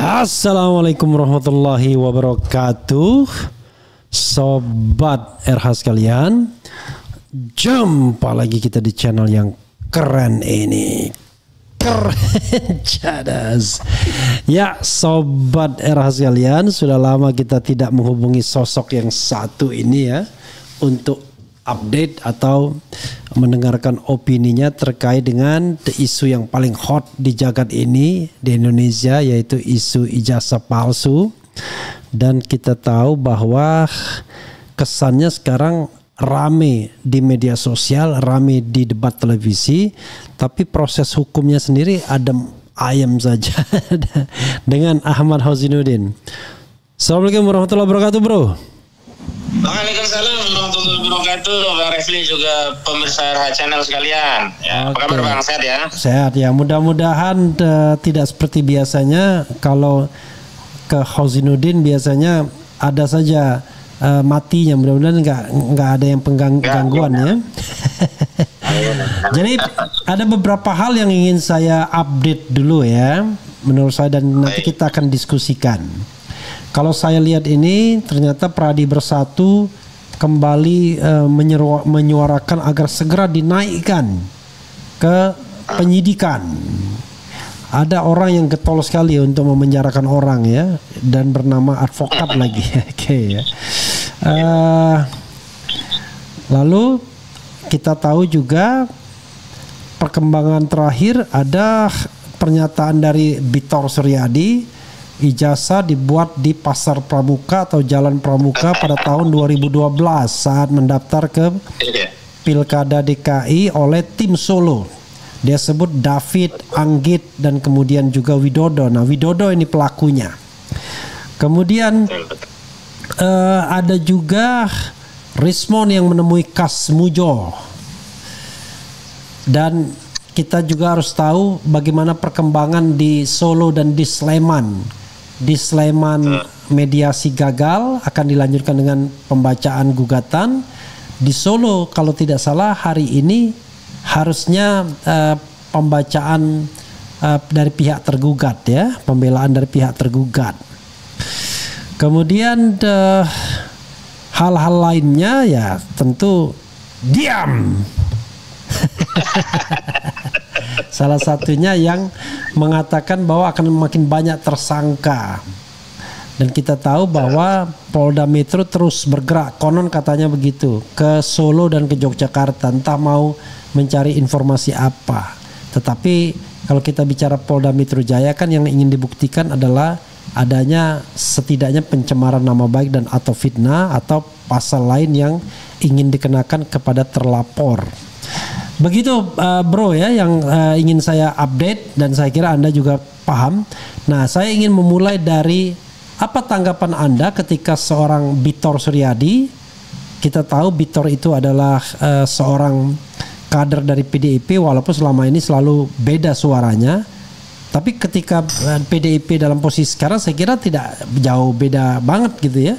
Assalamualaikum warahmatullahi wabarakatuh. Sobat RH sekalian, jumpa lagi kita di channel yang keren ini. Keren cadas. Ya, Sobat RH sekalian, sudah lama kita tidak menghubungi sosok yang satu ini ya, untuk update atau mendengarkan opininya terkait dengan isu yang paling hot di jagat ini di Indonesia, yaitu isu ijazah palsu. Dan kita tahu bahwa kesannya sekarang rame di media sosial, rame di debat televisi, tapi proses hukumnya sendiri adem ayem saja. Dengan Ahmad Hozinuddin. Assalamualaikum warahmatullahi wabarakatuh, bro. Waalaikumsalam warahmatullahi wabarakatuh, Bang Refli juga pemirsa RH Channel sekalian. Ya, apa kabar Bang? Sehat ya? Sehat ya. Mudah-mudahan tidak seperti biasanya. Kalau ke Hozinuddin biasanya ada saja matinya. Mudah-mudahan nggak ada yang penggangguan ya. Jadi ada beberapa hal yang ingin saya update dulu ya, menurut saya, dan nanti kita akan diskusikan. Kalau saya lihat ini, ternyata Pradi Bersatu kembali menyuarakan agar segera dinaikkan ke penyidikan. Ada orang yang getol sekali untuk memenjarakan orang ya, dan bernama advokat lagi. Oke ya. Lalu kita tahu juga perkembangan terakhir, ada pernyataan dari Bitor Suryadi. Ijazah dibuat di Pasar Pramuka atau Jalan Pramuka pada tahun 2012 saat mendaftar ke Pilkada DKI oleh tim Solo. Dia sebut David, Anggit, dan kemudian juga Widodo. Nah, Widodo ini pelakunya. Kemudian ada juga Rismon yang menemui Kas Mujo. Dan kita juga harus tahu bagaimana perkembangan di Solo dan di Sleman. Di Sleman mediasi gagal, akan dilanjutkan dengan pembacaan gugatan. Di Solo kalau tidak salah hari ini harusnya pembacaan dari pihak tergugat ya, pembelaan dari pihak tergugat. Kemudian hal-hal lainnya ya tentu diam. Salah satunya yang mengatakan bahwa akan makin banyak tersangka. Dan kita tahu bahwa Polda Metro terus bergerak, konon katanya begitu, ke Solo dan ke Yogyakarta, entah mau mencari informasi apa. Tetapi kalau kita bicara Polda Metro Jaya, kan yang ingin dibuktikan adalah adanya setidaknya pencemaran nama baik dan atau fitnah atau pasal lain yang ingin dikenakan kepada terlapor. Begitu bro ya yang ingin saya update, dan saya kira Anda juga paham. Nah, saya ingin memulai dari apa tanggapan Anda ketika seorang Bitor Suryadi, kita tahu Bitor itu adalah seorang kader dari PDIP, walaupun selama ini selalu beda suaranya. Tapi ketika PDIP dalam posisi sekarang, saya kira tidak jauh beda banget gitu ya.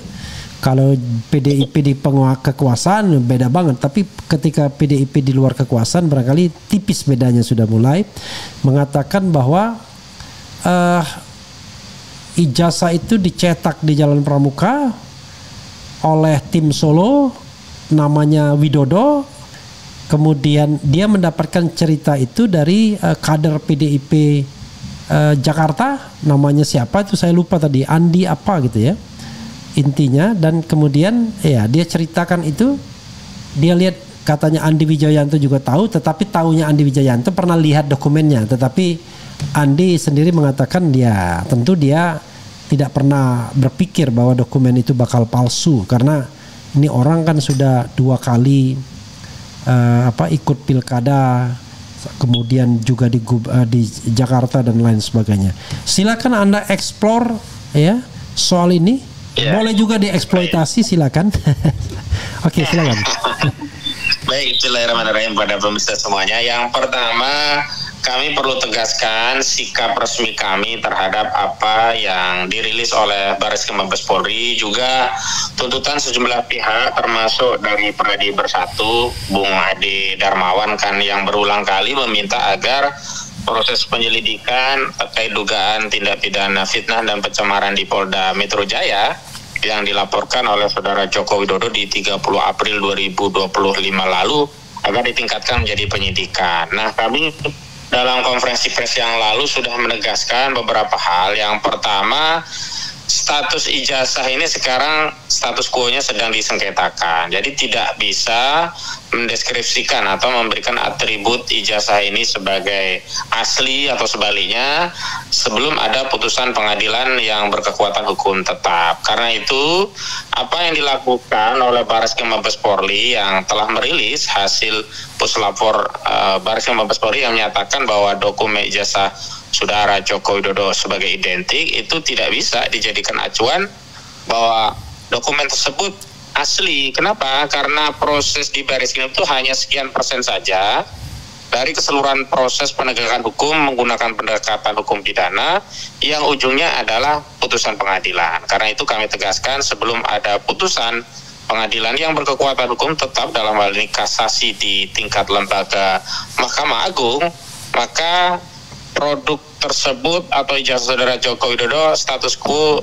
Kalau PDIP di kekuasaan beda banget, tapi ketika PDIP di luar kekuasaan barangkali tipis bedanya sudah mulai. Mengatakan bahwa ijazah itu dicetak di Jalan Pramuka oleh tim Solo, namanya Widodo. Kemudian dia mendapatkan cerita itu dari kader PDIP Jakarta, namanya siapa itu saya lupa tadi, Andi apa gitu ya intinya. Dan kemudian ya dia ceritakan itu, dia lihat katanya Andi Wijayanto juga tahu, tetapi tahunya Andi Wijayanto pernah lihat dokumennya, tetapi Andi sendiri mengatakan dia tentu dia tidak pernah berpikir bahwa dokumen itu bakal palsu, karena ini orang kan sudah 2 kali ikut pilkada, kemudian juga di Jakarta dan lain sebagainya. Silakan Anda explore ya soal ini. Boleh juga dieksploitasi, silakan. Oke, silakan. Baik, bismillahirrahmanirrahim pada pemirsa semuanya. Yang pertama, kami perlu tegaskan sikap resmi kami terhadap apa yang dirilis oleh Barreskrim Mabes Polri, juga tuntutan sejumlah pihak termasuk dari Pradi Bersatu, Bung Ade Darmawan kan yang berulang kali meminta agar proses penyelidikan terkait dugaan tindak pidana fitnah dan pencemaran di Polda Metro Jaya yang dilaporkan oleh Saudara Joko Widodo di 30 April 2025 lalu agar ditingkatkan menjadi penyidikan. Nah, kami dalam konferensi pers yang lalu sudah menegaskan beberapa hal. Yang pertama, status ijazah ini sekarang status quo-nya sedang disengketakan. Jadi tidak bisa mendeskripsikan atau memberikan atribut ijazah ini sebagai asli atau sebaliknya sebelum ada putusan pengadilan yang berkekuatan hukum tetap. Karena itu, apa yang dilakukan oleh Bareskrim Mabes Polri yang telah merilis hasil puslapor Bareskrim Mabes Polri yang menyatakan bahwa dokumen ijazah Saudara Joko Widodo sebagai identik itu tidak bisa dijadikan acuan bahwa dokumen tersebut asli. Kenapa? Karena proses di Bareskrim itu hanya sekian persen saja dari keseluruhan proses penegakan hukum menggunakan pendekatan hukum pidana yang ujungnya adalah putusan pengadilan. Karena itu kami tegaskan sebelum ada putusan pengadilan yang berkekuatan hukum tetap dalam hal ini kasasi di tingkat lembaga Mahkamah Agung, maka produk tersebut atau ijazah Saudara Joko Widodo status quo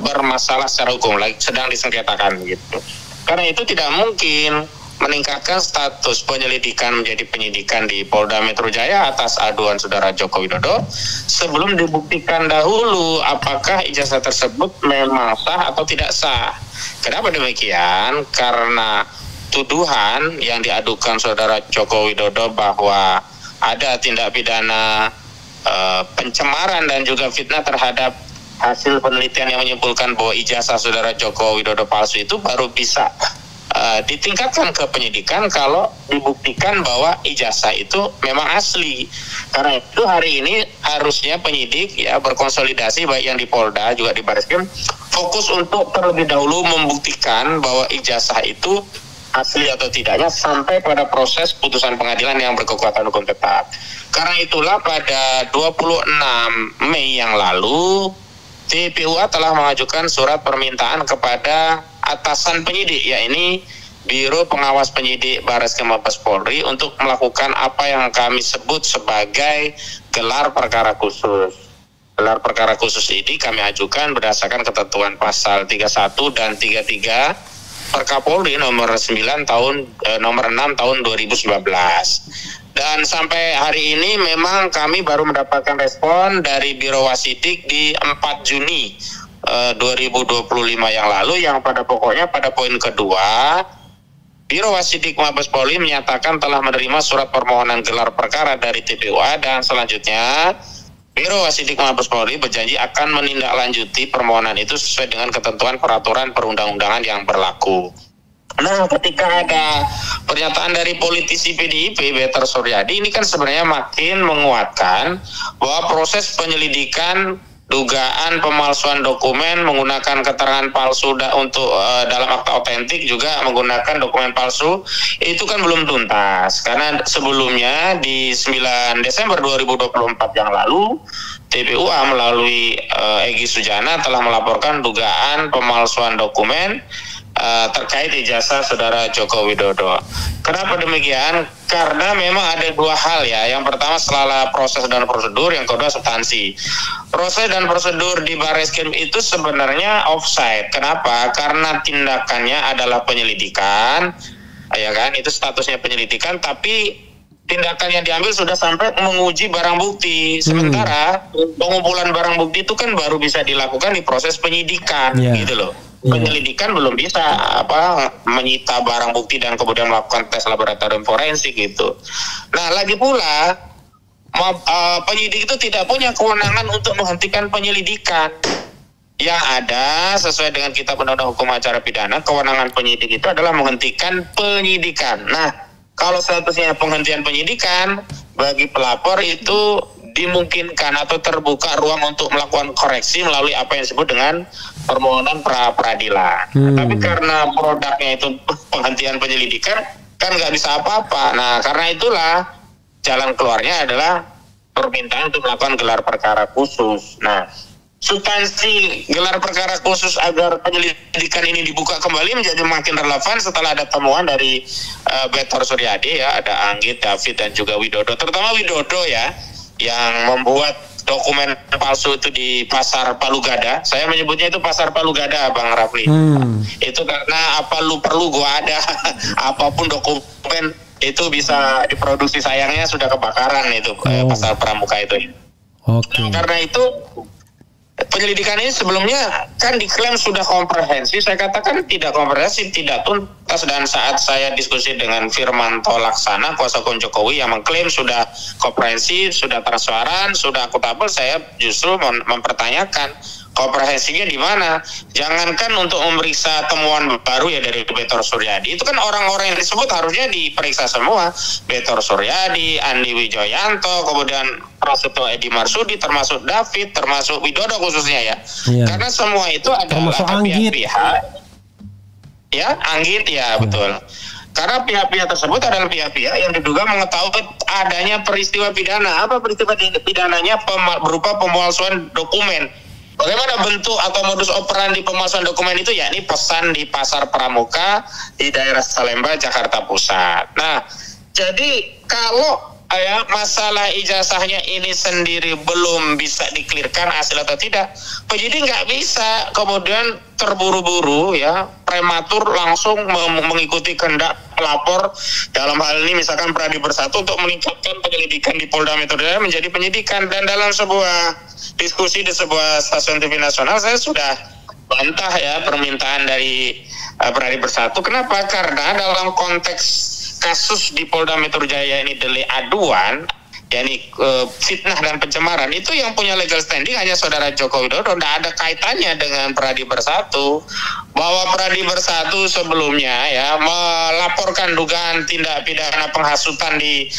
bermasalah secara hukum, sedang disengketakan gitu. Karena itu tidak mungkin meningkatkan status penyelidikan menjadi penyidikan di Polda Metro Jaya atas aduan Saudara Joko Widodo sebelum dibuktikan dahulu apakah ijazah tersebut memang sah atau tidak sah. Kenapa demikian? Karena tuduhan yang diadukan Saudara Joko Widodo bahwa ada tindak pidana pencemaran dan juga fitnah terhadap hasil penelitian yang menyimpulkan bahwa ijazah Saudara Joko Widodo palsu itu baru bisa ditingkatkan ke penyidikan kalau dibuktikan bahwa ijazah itu memang asli. Karena itu hari ini harusnya penyidik ya berkonsolidasi baik yang di Polda juga di Bareskrim fokus untuk terlebih dahulu membuktikan bahwa ijazah itu asli atau tidaknya sampai pada proses putusan pengadilan yang berkekuatan hukum tetap. Karena itulah pada 26 Mei yang lalu TPUA telah mengajukan surat permintaan kepada atasan penyidik, yakni Biro Pengawas Penyidik Bareskrim Mabes Polri untuk melakukan apa yang kami sebut sebagai gelar perkara khusus. Gelar perkara khusus ini kami ajukan berdasarkan ketentuan pasal 31 dan 33 Perkapolri nomor 6 tahun 2019. Dan sampai hari ini memang kami baru mendapatkan respon dari Biro Wasidik di 4 Juni 2025 yang lalu, yang pada pokoknya pada poin kedua Biro Wasidik Mabes Polri menyatakan telah menerima surat permohonan gelar perkara dari TPUA dan selanjutnya Biro Wasidik Mabes Polri berjanji akan menindaklanjuti permohonan itu sesuai dengan ketentuan peraturan perundang-undangan yang berlaku. Nah, ketika ada pernyataan dari politisi PDIP, Beter Suryadi, ini kan sebenarnya makin menguatkan bahwa proses penyelidikan dugaan pemalsuan dokumen menggunakan keterangan palsu untuk dalam akta otentik juga menggunakan dokumen palsu itu kan belum tuntas. Karena sebelumnya di 9 Desember 2024 yang lalu TPUA melalui Egy Sujana telah melaporkan dugaan pemalsuan dokumen terkait ijazah Saudara Joko Widodo. Kenapa demikian? Karena memang ada dua hal ya. Yang pertama selalu proses dan prosedur, yang kedua substansi. Proses dan prosedur di Bareskrim itu sebenarnya offside. Kenapa? Karena tindakannya adalah penyelidikan, ya kan? Itu statusnya penyelidikan, tapi tindakan yang diambil sudah sampai menguji barang bukti. Sementara pengumpulan barang bukti itu kan baru bisa dilakukan di proses penyidikan, gitu loh. Penyelidikan belum bisa menyita barang bukti dan kemudian melakukan tes laboratorium forensik gitu. Nah, lagi pula penyidik itu tidak punya kewenangan untuk menghentikan penyelidikan. Yang ada sesuai dengan Kitab Undang-Undang Hukum Acara Pidana, kewenangan penyidik itu adalah menghentikan penyidikan. Nah, kalau statusnya penghentian penyidikan bagi pelapor itu dimungkinkan atau terbuka ruang untuk melakukan koreksi melalui apa yang disebut dengan permohonan pra-peradilan. Tapi karena produknya itu penghentian penyelidikan, kan nggak bisa apa-apa. Nah, karena itulah jalan keluarnya adalah permintaan untuk melakukan gelar perkara khusus. Nah, substansi gelar perkara khusus agar penyelidikan ini dibuka kembali menjadi makin relevan setelah ada temuan dari Beter Suryadi ya, ada Anggit, David dan juga Widodo, terutama Widodo ya. yang membuat dokumen palsu itu di Pasar Palu Gada. Saya menyebutnya itu Pasar Palu Gada, Bang Rafli. Itu karena apa lu perlu gua ada apapun dokumen itu bisa diproduksi, sayangnya sudah kebakaran itu Pasar Pramuka itu. Nah, karena itu penyelidikan ini sebelumnya kan diklaim sudah komprehensif. Saya katakan tidak komprehensif, tidak tuntas. Dan saat saya diskusi dengan Firmanto Laksana, kuasa hukum Jokowi, yang mengklaim sudah komprehensif, sudah transparan, sudah akuntabel, saya justru mempertanyakan komprehensifnya di mana. Jangankan untuk memeriksa temuan baru ya dari Betor Suryadi, itu kan orang-orang yang disebut harusnya diperiksa semua. Betor Suryadi, Andi Wijoyanto, kemudian Prasetyo Edi Marsudi, termasuk David, termasuk Widodo khususnya ya. Karena semua itu adalah pihak-pihak ya, Anggit ya, betul. Karena pihak-pihak tersebut adalah pihak-pihak yang diduga mengetahui adanya peristiwa pidana. Apa peristiwa pidananya? Berupa pemalsuan dokumen. Bagaimana bentuk atau modus operandi pemalsuan dokumen itu? Yakni pesan di Pasar Pramuka di daerah Salemba, Jakarta Pusat. Nah, jadi kalau masalah ijazahnya ini sendiri belum bisa diklirkan asli atau tidak, penyidik nggak bisa kemudian terburu-buru ya, prematur langsung mengikuti kehendak pelapor, dalam hal ini misalkan Pradi Bersatu, untuk meningkatkan penyelidikan di Polda Metro Jaya menjadi penyidikan. Dan dalam sebuah diskusi di sebuah stasiun TV nasional, saya sudah bantah ya permintaan dari Pradi Bersatu. Kenapa? Karena dalam konteks kasus di Polda Metro Jaya ini delik aduan, yakni fitnah dan pencemaran, itu yang punya legal standing hanya saudara Joko Widodo. Tidak ada kaitannya dengan Pradi Bersatu. Bahwa Pradi Bersatu sebelumnya ya melaporkan dugaan tindak pidana penghasutan di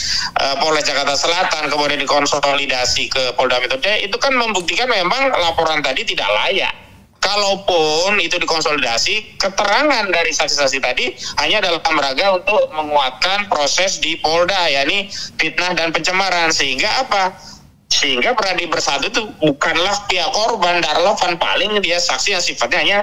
Polres Jakarta Selatan, kemudian dikonsolidasi ke Polda Metro Jaya, itu kan membuktikan memang laporan tadi tidak layak. Kalaupun itu dikonsolidasi, keterangan dari saksi-saksi tadi hanya dalam rangka untuk menguatkan proses di Polda, yakni fitnah dan pencemaran. Sehingga apa? Sehingga Pradi Bersatu itu bukanlah pihak korban, tidak relevan. Paling dia saksi yang sifatnya hanya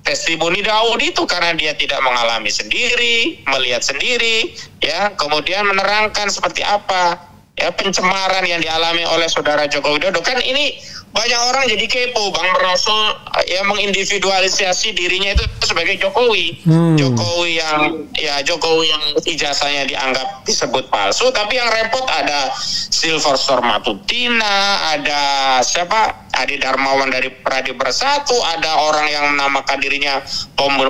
testimoni Daud itu, karena dia tidak mengalami sendiri, melihat sendiri, ya, kemudian menerangkan seperti apa ya pencemaran yang dialami oleh saudara Joko Widodo. Kan ini banyak orang jadi kepo, Bang, merasa ya mengindividualisasi dirinya itu sebagai Jokowi. Jokowi yang ijazahnya dianggap disebut palsu, tapi yang repot ada Silverstone Matutina, ada Adi Darmawan dari Pradi Bersatu, ada orang yang menamakan dirinya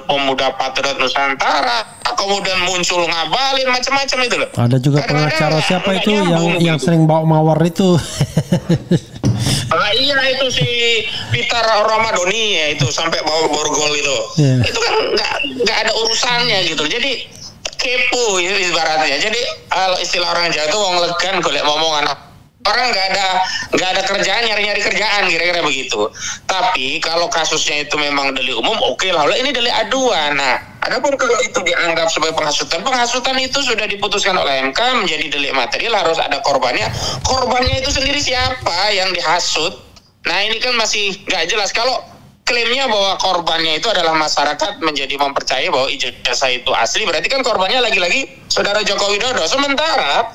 pemuda patriot Nusantara, kemudian muncul ngabalin macam-macam itu loh. Ada juga pengacara siapa itu yang sering bawa mawar itu. Iya, itu si Peter Ramadoni ya, itu sampai bawa borgol itu. Itu kan nggak ada urusannya gitu. Jadi kepo ya ibaratnya. Jadi kalau istilah orang Jawa itu wong legan golek momongan. Orang nggak ada kerjaan, nyari kerjaan, kira-kira begitu. Tapi kalau kasusnya itu memang delik umum, oke lah. Ini delik aduan. Nah, adapun kalau itu dianggap sebagai penghasutan itu sudah diputuskan oleh MK menjadi delik material, harus ada korbannya. Korbannya itu sendiri siapa yang dihasut? Nah, ini kan masih nggak jelas. Kalau klaimnya bahwa korbannya itu adalah masyarakat menjadi mempercayai bahwa ijazah itu asli, berarti kan korbannya lagi-lagi saudara Joko Widodo. Sementara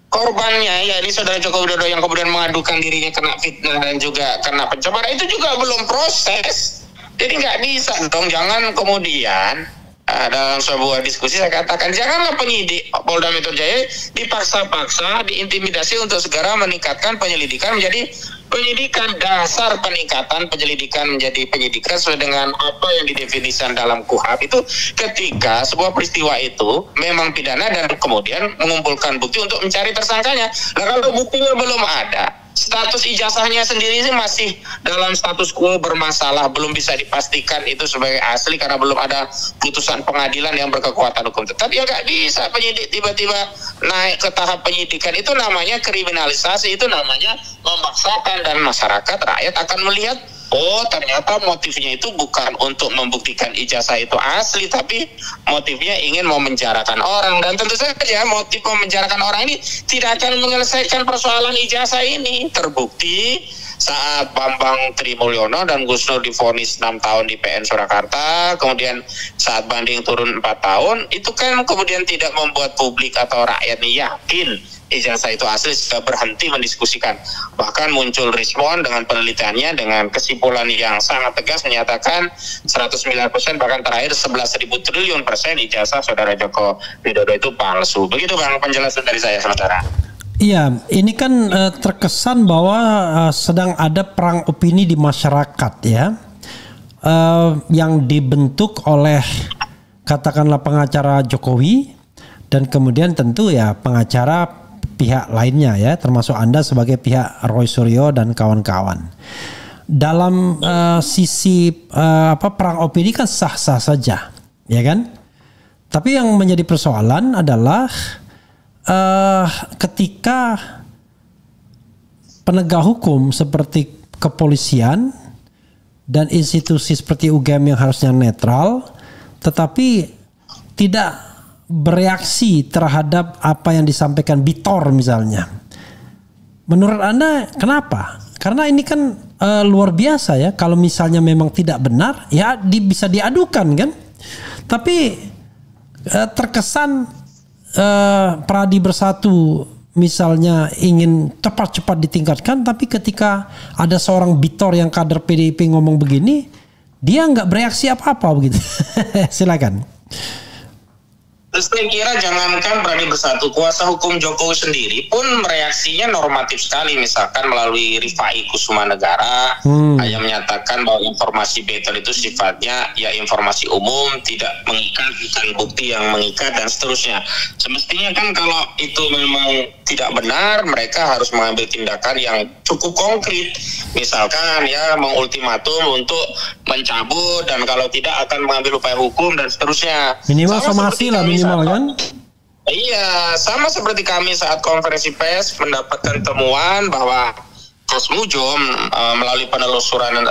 korbannya ya ini saudara Joko Widodo yang kemudian mengadukan dirinya kena fitnah dan juga kena pencemaran, itu juga belum proses. Jadi nggak bisa dong. Jangan kemudian dalam sebuah diskusi saya katakan, janganlah penyidik Polda Metro Jaya dipaksa-paksa, diintimidasi untuk segera meningkatkan penyelidikan menjadi penyidikan. Dasar peningkatan penyelidikan menjadi penyidikan sesuai dengan apa yang didefinisikan dalam KUHP itu ketika sebuah peristiwa itu memang pidana dan kemudian mengumpulkan bukti untuk mencari tersangkanya. Nah, kalau buktinya belum ada, status ijazahnya sendiri sih masih dalam status quo bermasalah, belum bisa dipastikan itu sebagai asli karena belum ada putusan pengadilan yang berkekuatan hukum tetap, ya nggak bisa penyidik tiba-tiba naik ke tahap penyidikan. Itu namanya kriminalisasi, itu namanya memaksakan, dan masyarakat, rakyat akan melihat, oh ternyata motifnya itu bukan untuk membuktikan ijazah itu asli, tapi motifnya ingin memenjarakan orang. Dan tentu saja motif memenjarakan orang ini tidak akan menyelesaikan persoalan ijazah ini. Terbukti saat Bambang Trimulyono dan Gus Nur divonis 6 tahun di PN Surakarta, kemudian saat banding turun 4 tahun, itu kan kemudian tidak membuat publik atau rakyat ini yakin ijazah itu asli sudah berhenti mendiskusikan. Bahkan muncul Rismon dengan penelitiannya dengan kesimpulan yang sangat tegas menyatakan 109% bahkan terakhir 11.000 triliun persen ijazah Saudara Joko Widodo itu palsu. Begitu Bang penjelasan dari saya sementara. Iya, ini kan terkesan bahwa sedang ada perang opini di masyarakat ya, yang dibentuk oleh katakanlah pengacara Jokowi dan kemudian tentu ya pengacara pihak lainnya ya, termasuk Anda sebagai pihak Roy Suryo dan kawan-kawan. Dalam sisi perang opini kan sah-sah saja, ya kan? Tapi yang menjadi persoalan adalah ketika penegak hukum seperti kepolisian dan institusi seperti UGM yang harusnya netral, tetapi tidak bereaksi terhadap apa yang disampaikan Bitor misalnya. Menurut Anda kenapa? Karena ini kan luar biasa ya. Kalau misalnya memang tidak benar ya bisa diadukan kan. Tapi terkesan Pradi Bersatu misalnya ingin cepat-cepat ditingkatkan, tapi ketika ada seorang Bitor yang kader PDIP ngomong begini, dia nggak bereaksi apa-apa begitu. Silakan. Saya kira jangankan Pradi Bersatu, kuasa hukum Jokowi sendiri pun mereaksinya normatif sekali, misalkan melalui Rifai Kusuma Negara yang menyatakan bahwa informasi Betel itu sifatnya ya informasi umum, tidak mengikat, bukan bukti yang mengikat dan seterusnya. Semestinya kan kalau itu memang tidak benar, mereka harus mengambil tindakan yang cukup konkret, misalkan ya mengultimatum untuk mencabut dan kalau tidak akan mengambil upaya hukum dan seterusnya. Minimal somasi lah minimal kan? Iya, sama seperti kami saat konferensi pers mendapatkan temuan bahwa Kasmujo melalui penelusuran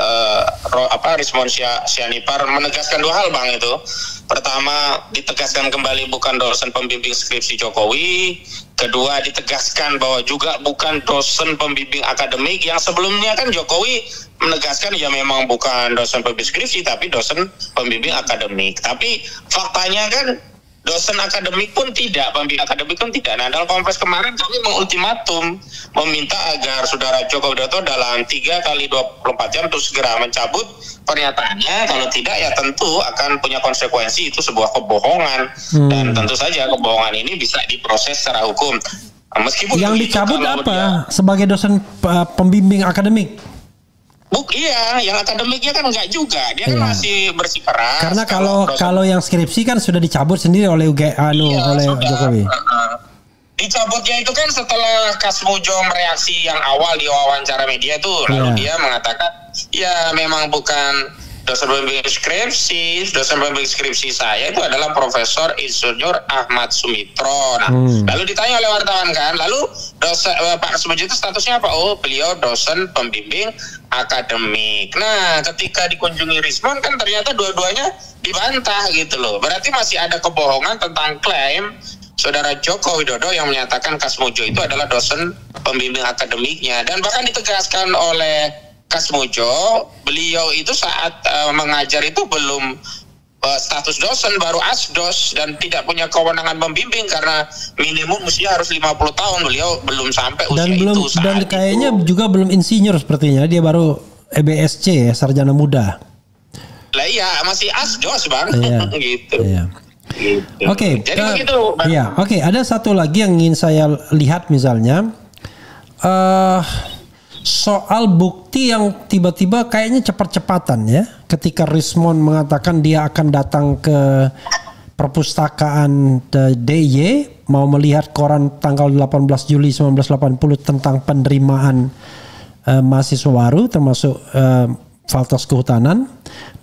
Rismon Sianipar menegaskan dua hal Bang itu. Pertama, ditegaskan kembali bukan dosen pembimbing skripsi Jokowi. Kedua, ditegaskan bahwa juga bukan dosen pembimbing akademik, yang sebelumnya kan Jokowi menegaskan ya memang bukan dosen pembimbing skripsi tapi dosen pembimbing akademik. Tapi faktanya kan dosen akademik pun tidak, pembimbing akademik pun tidak. Nah, dalam konferensi kemarin kami mengultimatum meminta agar Saudara Joko Widodo dalam 3x24 jam untuk segera mencabut pernyataannya. Kalau tidak ya tentu akan punya konsekuensi, itu sebuah kebohongan. Dan tentu saja kebohongan ini bisa diproses secara hukum. Meskipun yang dicabut apa? Sebagai dosen pembimbing akademik? Iya, yang akademiknya kan enggak juga, dia kan masih bersikeras. Karena kalau yang skripsi kan sudah dicabut sendiri oleh oleh Jokowi. Dicabutnya itu kan setelah Kasmujo mereaksi yang awal di wawancara media tuh, lalu dia mengatakan ya memang bukan dosen pembimbing skripsi, dosen pembimbing skripsi saya itu adalah Profesor Insinyur Ahmad Sumitro. Nah, lalu ditanya oleh wartawan kan, lalu Pak Kasmujo itu statusnya apa? Oh, beliau dosen pembimbing akademik. Nah, ketika dikunjungi Rismon kan ternyata dua-duanya dibantah gitu loh. Berarti masih ada kebohongan tentang klaim Saudara Joko Widodo yang menyatakan Kasmujo itu adalah dosen pembimbing akademiknya. Dan bahkan ditegaskan oleh Kasmujo, beliau itu saat mengajar itu belum status dosen, baru asdos dan tidak punya kewenangan membimbing karena minimum usia harus 50 tahun. Beliau belum sampai usia itu. Dan kayaknya juga belum insinyur sepertinya, dia baru EBSC ya, sarjana muda. Lah iya, masih asdos Bang. Gitu. Iya. Gitu. Oke. Jadi begitu Bang. Iya, oke. Ada satu lagi yang ingin saya lihat misalnya. Soal bukti yang tiba-tiba kayaknya cepat-cepatan ya. Ketika Rismon mengatakan dia akan datang ke perpustakaan DIY mau melihat koran tanggal 18 Juli 1980 tentang penerimaan mahasiswa baru termasuk Fakultas Kehutanan,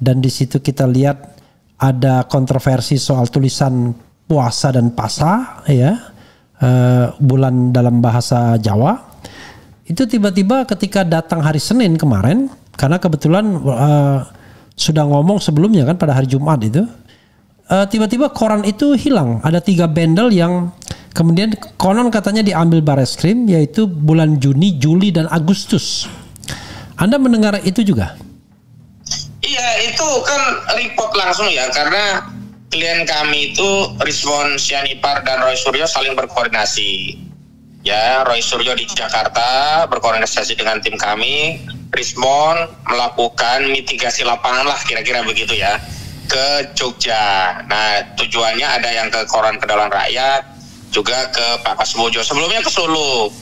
dan di situ kita lihat ada kontroversi soal tulisan puasa dan pasa ya, bulan dalam bahasa Jawa. Itu tiba-tiba ketika datang hari Senin kemarin, karena kebetulan sudah ngomong sebelumnya kan pada hari Jumat itu, tiba-tiba koran itu hilang. Ada 3 bendel yang kemudian konon katanya diambil Bareskrim, yaitu bulan Juni, Juli, dan Agustus. Anda mendengar itu juga? Iya, itu kan report langsung ya, karena klien kami itu Rismon Sianipar dan Roy Suryo saling berkoordinasi. ya Roy Suryo di Jakarta berkoordinasi dengan tim kami, Rismon melakukan mitigasi lapangan lah kira-kira begitu ya ke Jogja. Nah tujuannya ada yang ke Koran Kedaulatan Rakyat, juga ke Pak Kasbojo, sebelumnya ke Solo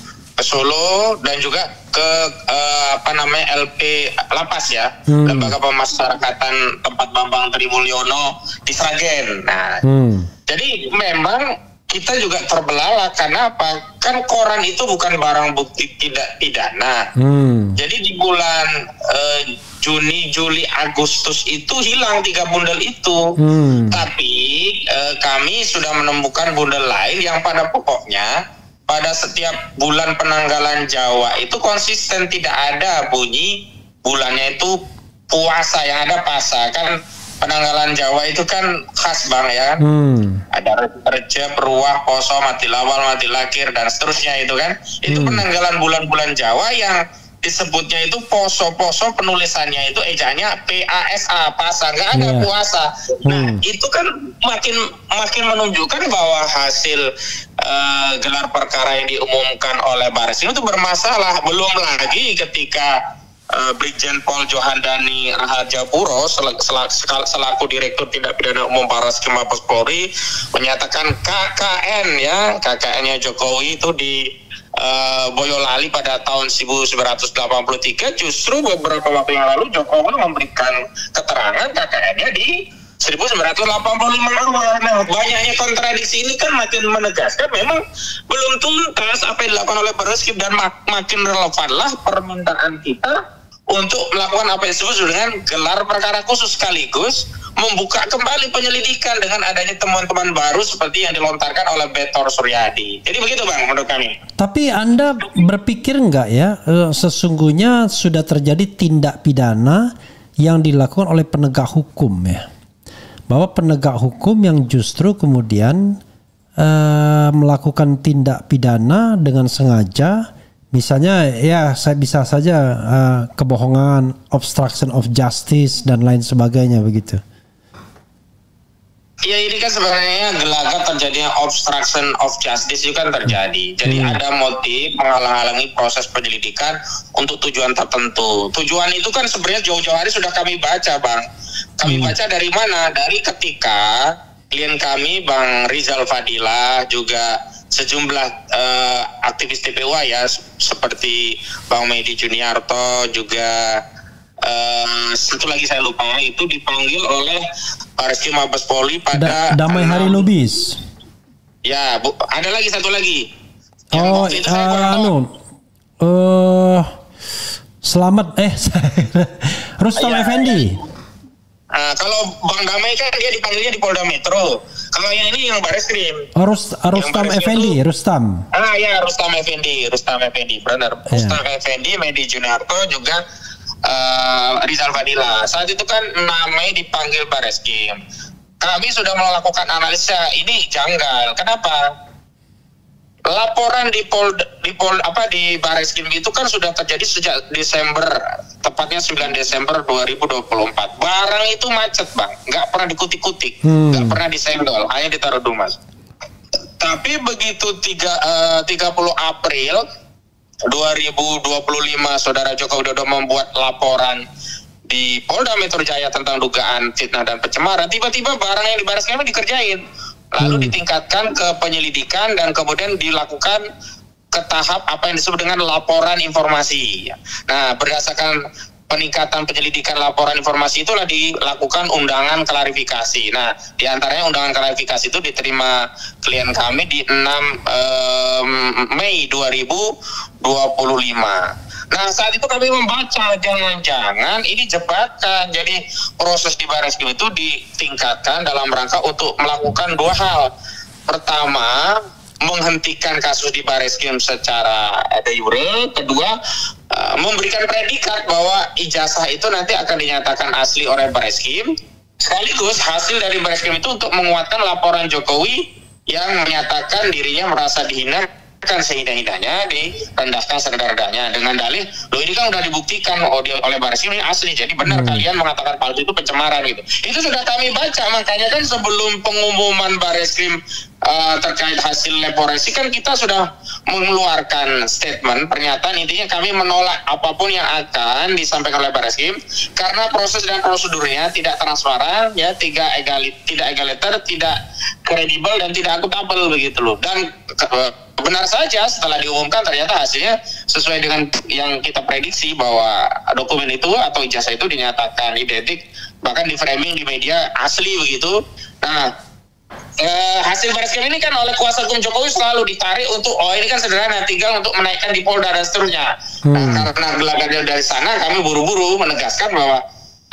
dan juga ke LP Lapas ya, Lembaga Pemasyarakatan Tempat Bambang Trimulyono di Sragen. Nah jadi memang kita juga terbelalak karena apa? Kan koran itu bukan barang bukti tidak pidana. Jadi di bulan Juni, Juli, Agustus itu hilang 3 bundel itu. Tapi kami sudah menemukan bundel lain yang pada pokoknya pada setiap bulan penanggalan Jawa itu konsisten, tidak ada bunyi bulannya itu puasa, yang ada pasa. Kan penanggalan Jawa itu kan khas Bang ya. Ada Rejab, Ruah, Poso, Mati Lawal, Mati Lakir dan seterusnya itu kan. Itu penanggalan bulan-bulan Jawa yang disebutnya itu poso-poso, penulisannya itu ejaannya PASA, pasa, nggak ada puasa. Nah itu kan makin menunjukkan bahwa hasil gelar perkara yang diumumkan oleh Barreskrim itu bermasalah. Belum lagi ketika Brigjen Pol Johandani Rahajapuro selaku Direktur Tindak Pidana Umum Barreskrim Mabes Polri menyatakan KKN-nya Jokowi itu di Boyolali pada tahun 1983. Justru beberapa waktu yang lalu Jokowi memberikan keterangan KKN-nya di 1985 awal. Nah, banyaknya kontradiksi ini kan makin menegaskan memang belum tuntas apa yang dilakukan oleh Barreskrim, dan makin relevanlah permintaan kita untuk melakukan apa yang disebut dengan gelar perkara khusus, sekaligus membuka kembali penyelidikan dengan adanya temuan-temuan baru seperti yang dilontarkan oleh Betor Suryadi. Jadi begitu Bang menurut kami. Tapi Anda berpikir enggak ya, sesungguhnya sudah terjadi tindak pidana yang dilakukan oleh penegak hukum ya, bahwa penegak hukum yang justru kemudian melakukan tindak pidana dengan sengaja. Misalnya ya saya bisa saja kebohongan, obstruction of justice dan lain sebagainya begitu. Ya ini kan sebenarnya gelagat terjadinya obstruction of justice itu kan terjadi. Jadi ada motif menghalang-halangi proses penyelidikan untuk tujuan tertentu. Tujuan itu kan sebenarnya jauh-jauh hari sudah kami baca Bang. Kami baca dari mana? Dari ketika klien kami Bang Rizal Fadila, juga sejumlah aktivis TPUA ya seperti Bang Medi Juniarto, juga satu lagi saya lupa, itu dipanggil oleh Barreskrim Mabes Polri pada Damai Hari Lubis. Ya, ada lagi satu lagi. Selamat Rustam Effendi. Kalau Bang Damai kan dia dipanggilnya di Polda Metro. Kalau yang ini yang Barreskrim. Rustam Effendi, Rustam. Ya, Rustam Effendi, benar. Rustam Effendi, Medi Juniarto, juga Rizal Fadila. Saat itu kan namanya dipanggil Barreskrim. Kami sudah melakukan analisa, ini janggal. Kenapa? Laporan di Barreskrim itu kan sudah terjadi sejak Desember, tepatnya 9 Desember 2024. Barang itu macet Bang, nggak pernah dikutik-kutik, nggak pernah disenggol, hanya ditaruh dumas. Tapi begitu 30 April 2025 Saudara Joko Widodo membuat laporan di Polda Metro Jaya tentang dugaan fitnah dan pencemaran, tiba-tiba barang yang di Barreskrim dikerjain. Lalu ditingkatkan ke penyelidikan dan kemudian dilakukan ke tahap apa yang disebut dengan laporan informasi. Nah, berdasarkan peningkatan penyelidikan laporan informasi itulah dilakukan undangan klarifikasi. Nah, diantaranya undangan klarifikasi itu diterima klien kami di 6 Mei 2025. Nah, saat itu kami membaca jangan-jangan ini jebakan. Jadi proses di Barreskrim itu ditingkatkan dalam rangka untuk melakukan dua hal. Pertama, menghentikan kasus di Barreskrim secara de jure. Kedua, memberikan predikat bahwa ijazah itu nanti akan dinyatakan asli oleh Barreskrim. Sekaligus hasil dari Barreskrim itu untuk menguatkan laporan Jokowi yang menyatakan dirinya merasa dihina kan sehina-hinanya, direndahkan serendah-rendahnya dengan dalih, loh ini kan udah dibuktikan oleh Barreskrim ini asli, jadi benar kalian mengatakan palsu itu pencemaran gitu. Itu sudah kami baca, makanya kan sebelum pengumuman Barreskrim terkait hasil lab forensik kan kita sudah mengeluarkan statement pernyataan, intinya kami menolak apapun yang akan disampaikan oleh Barreskrim karena proses dan prosedurnya tidak transparan, ya, tidak egaliter, tidak kredibel dan tidak akuntabel begitu loh. Dan benar saja setelah diumumkan ternyata hasilnya sesuai dengan yang kita prediksi bahwa dokumen itu atau ijazah itu dinyatakan identik, bahkan di framing di media asli begitu. Nah, hasil Barreskrim ini kan oleh kuasa hukum Jokowi selalu ditarik untuk ini kan sederhana, tinggal untuk menaikkan di Polda dan seterusnya. Nah, karena gelagatnya dari sana kami buru-buru menegaskan bahwa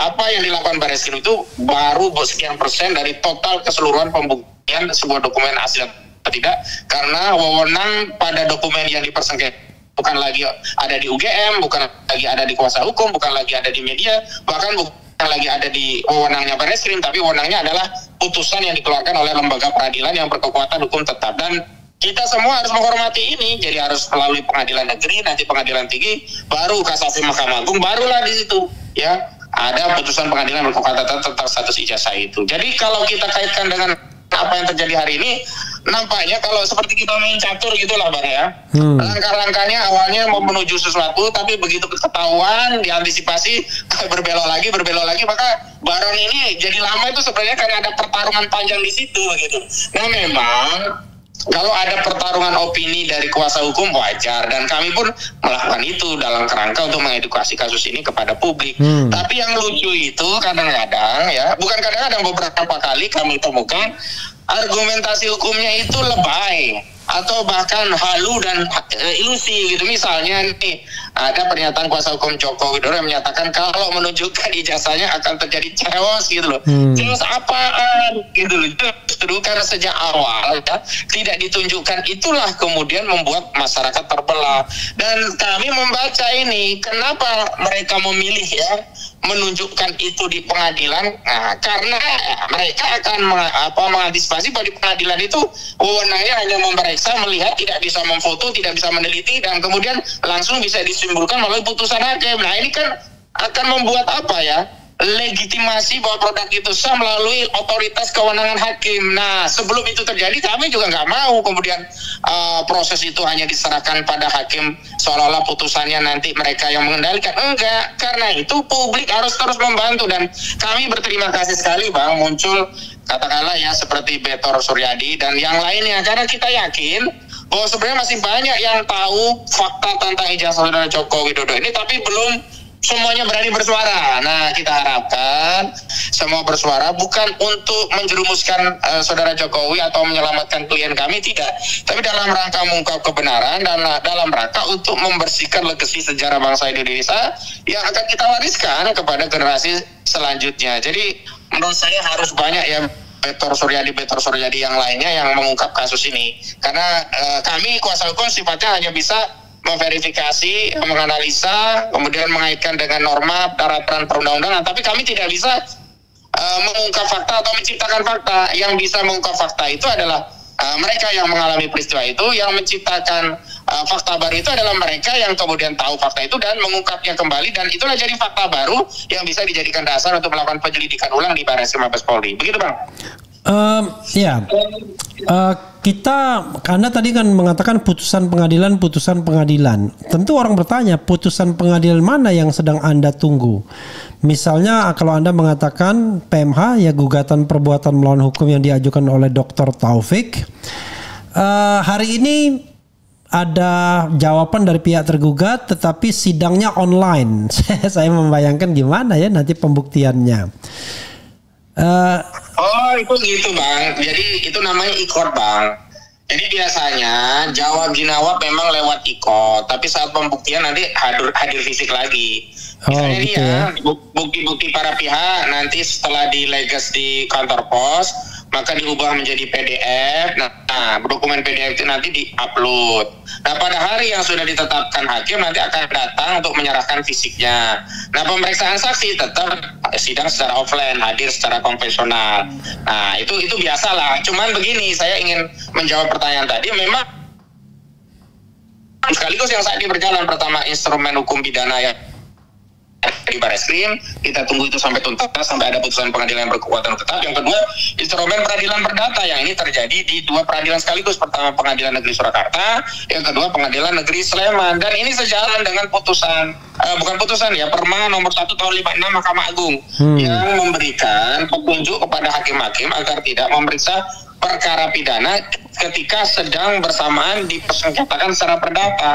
apa yang dilakukan Barreskrim itu baru sekian persen dari total keseluruhan pembuktian sebuah dokumen asli atau tidak, karena wewenang pada dokumen yang dipersengketakan bukan lagi ada di UGM, bukan lagi ada di kuasa hukum, bukan lagi ada di media, bahkan bukan lagi ada di wewenangnya Barreskrim, tapi wewenangnya adalah putusan yang dikeluarkan oleh lembaga peradilan yang berkekuatan hukum tetap. Dan kita semua harus menghormati ini, jadi harus melalui pengadilan negeri, nanti pengadilan tinggi, baru kasasi Mahkamah Agung, barulah di situ ya ada putusan pengadilan berkekuatan tetap tentang status ijazah itu. Jadi kalau kita kaitkan dengan apa yang terjadi hari ini, nampaknya kalau seperti kita main catur gitulah Bang ya. Langkah-langkahnya awalnya mau menuju sesuatu, tapi begitu ketahuan, diantisipasi, berbelok lagi, maka Baron ini jadi lama itu sebenarnya karena ada pertarungan panjang di situ begitu. Nah memang kalau ada pertarungan opini dari kuasa hukum wajar, dan kami pun melakukan itu dalam kerangka untuk mengedukasi kasus ini kepada publik. Tapi yang lucu itu kadang-kadang ya, bukan kadang-kadang, beberapa kali kami temukan argumentasi hukumnya itu lebay atau bahkan halu dan ilusi gitu. Misalnya nih ada pernyataan kuasa hukum Joko Widodo yang menyatakan kalau menunjukkan ijazahnya akan terjadi chaos gitu loh. Chaos apaan gitu loh. Justru karena sejak awal ya, tidak ditunjukkan, itulah kemudian membuat masyarakat terbelah. Dan kami membaca ini, kenapa mereka memilih ya menunjukkan itu di pengadilan, nah, karena mereka akan mengantisipasi bahwa di pengadilan itu wewenangnya hanya memeriksa, melihat, tidak bisa memfoto, tidak bisa meneliti, dan kemudian langsung bisa disimpulkan melalui putusan hakim. Nah ini kan akan membuat apa ya, legitimasi bahwa produk itu sah melalui otoritas kewenangan hakim. Nah sebelum itu terjadi kami juga nggak mau kemudian proses itu hanya diserahkan pada hakim seolah-olah putusannya nanti mereka yang mengendalikan. Enggak, karena itu publik harus terus membantu, dan kami berterima kasih sekali Bang muncul katakanlah ya seperti Betor Suryadi dan yang lainnya, karena kita yakin bahwa sebenarnya masih banyak yang tahu fakta tentang ijazah saudara Joko Widodo ini, tapi belum semuanya berani bersuara. Nah kita harapkan semua bersuara, bukan untuk menjerumuskan saudara Jokowi atau menyelamatkan klien kami, tidak, tapi dalam rangka mengungkap kebenaran dan dalam rangka untuk membersihkan legasi sejarah bangsa Indonesia yang akan kita wariskan kepada generasi selanjutnya. Jadi menurut saya harus banyak ya Betor Suryadi yang lainnya yang mengungkap kasus ini, karena kami kuasa hukum sifatnya hanya bisa memverifikasi, menganalisa, kemudian mengaitkan dengan norma, peraturan perundang-undangan. Tapi kami tidak bisa mengungkap fakta atau menciptakan fakta. Yang bisa mengungkap fakta itu adalah mereka yang mengalami peristiwa itu, yang menciptakan fakta baru itu adalah mereka yang kemudian tahu fakta itu dan mengungkapnya kembali, dan itulah jadi fakta baru yang bisa dijadikan dasar untuk melakukan penyelidikan ulang di Barreskrim Mabes Polri. Begitu Bang? Kita, Anda tadi kan mengatakan putusan pengadilan. Tentu orang bertanya, putusan pengadilan mana yang sedang Anda tunggu? Misalnya kalau Anda mengatakan PMH, ya gugatan perbuatan melawan hukum yang diajukan oleh Dr. Taufik, hari ini ada jawaban dari pihak tergugat, tetapi sidangnya online. Saya membayangkan gimana ya nanti pembuktiannya. Itu gitu Bang. Jadi itu namanya ikot Bang. Jadi biasanya jawab jinawab memang lewat ikot, tapi saat pembuktian nanti hadir fisik lagi. Misalnya gitu ya, bukti-bukti para pihak nanti setelah dilegas di kantor pos, maka diubah menjadi PDF. Nah, dokumen PDF itu nanti di-upload. Nah, pada hari yang sudah ditetapkan hakim nanti akan datang untuk menyerahkan fisiknya. Nah, pemeriksaan saksi tetap sidang secara offline, hadir secara konvensional. Nah, itu biasalah. Cuman begini, saya ingin menjawab pertanyaan tadi, memang sekaligus yang saat ini berjalan, pertama instrumen hukum pidana yang di Barreskrim. Kita tunggu itu sampai tuntas, sampai ada putusan pengadilan yang berkekuatan tetap. Yang kedua, instrumen peradilan perdata yang ini terjadi di 2 peradilan sekaligus. Pertama Pengadilan Negeri Surakarta, yang kedua Pengadilan Negeri Sleman. Dan ini sejalan dengan Perma nomor 1 tahun 56 Mahkamah Agung yang memberikan petunjuk kepada hakim-hakim agar tidak memeriksa perkara pidana ketika sedang bersamaan dipersengketakan secara perdata.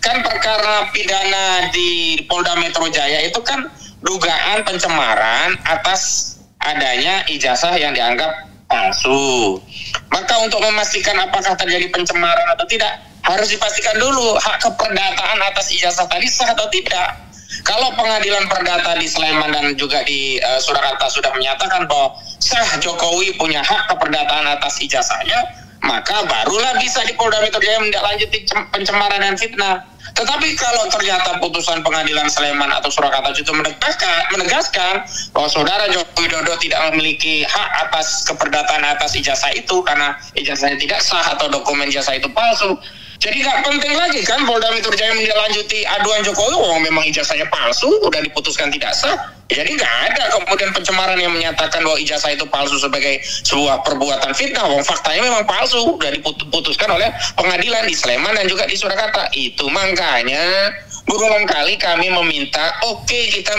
Kan perkara pidana di Polda Metro Jaya itu kan dugaan pencemaran atas adanya ijazah yang dianggap palsu. Maka untuk memastikan apakah terjadi pencemaran atau tidak, harus dipastikan dulu hak keperdataan atas ijazah tadi sah atau tidak. Kalau pengadilan perdata di Sleman dan juga di Surakarta sudah menyatakan bahwa sah Jokowi punya hak keperdataan atas ijazahnya, maka barulah bisa di Polda Metro Jaya menindaklanjuti pencemaran dan fitnah. Tetapi kalau ternyata putusan pengadilan Sleman atau Surakarta itu menegaskan bahwa saudara Joko Widodo tidak memiliki hak atas keperdataan atas ijazah itu karena ijazahnya tidak sah atau dokumen ijazah itu palsu, jadi nggak penting lagi kan Polda Metro Jaya menindaklanjuti aduan Jokowi, memang ijazahnya palsu, udah diputuskan tidak sah. Jadi nggak ada kemudian pencemaran yang menyatakan bahwa ijazah itu palsu sebagai sebuah perbuatan fitnah. Faktanya memang palsu, udah diputuskan oleh pengadilan di Sleman dan juga di Surakarta. Itu makanya berulang kali kami meminta, kita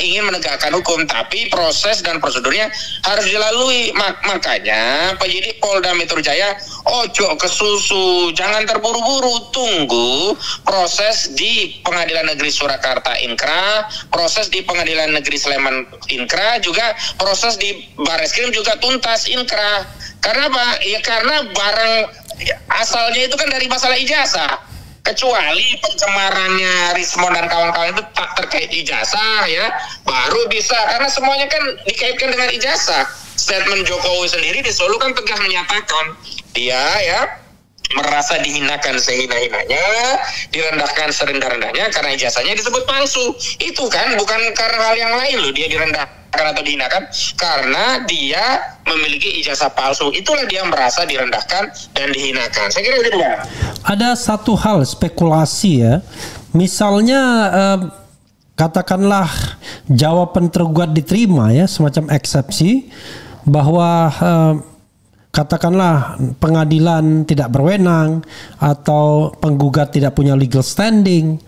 ingin menegakkan hukum, tapi proses dan prosedurnya harus dilalui. Makanya penyidik Polda Metro Jaya ojo kesusu, jangan terburu-buru, tunggu proses di Pengadilan Negeri Surakarta Inkrah, proses di Pengadilan Negeri Sleman Inkrah, juga proses di Barreskrim juga tuntas Inkrah. Karena apa? Ya karena barang asalnya itu kan dari masalah ijazah. Kecuali pencemarannya Rismon dan kawan-kawan itu tak terkait ijazah ya, baru bisa, karena semuanya kan dikaitkan dengan ijazah. Statement Jokowi sendiri di Solo kan tegas menyatakan dia ya merasa dihinakan sehina-hinanya, direndahkan serendah-rendahnya karena ijazahnya disebut palsu. Itu kan bukan karena hal yang lain loh dia direndahkan atau dihinakan, karena dia memiliki ijazah palsu. Itulah dia merasa direndahkan dan dihinakan. Saya kira itu Bang. Ada satu hal spekulasi ya. Misalnya katakanlah jawaban tergugat diterima ya, semacam eksepsi bahwa katakanlah pengadilan tidak berwenang atau penggugat tidak punya legal standing,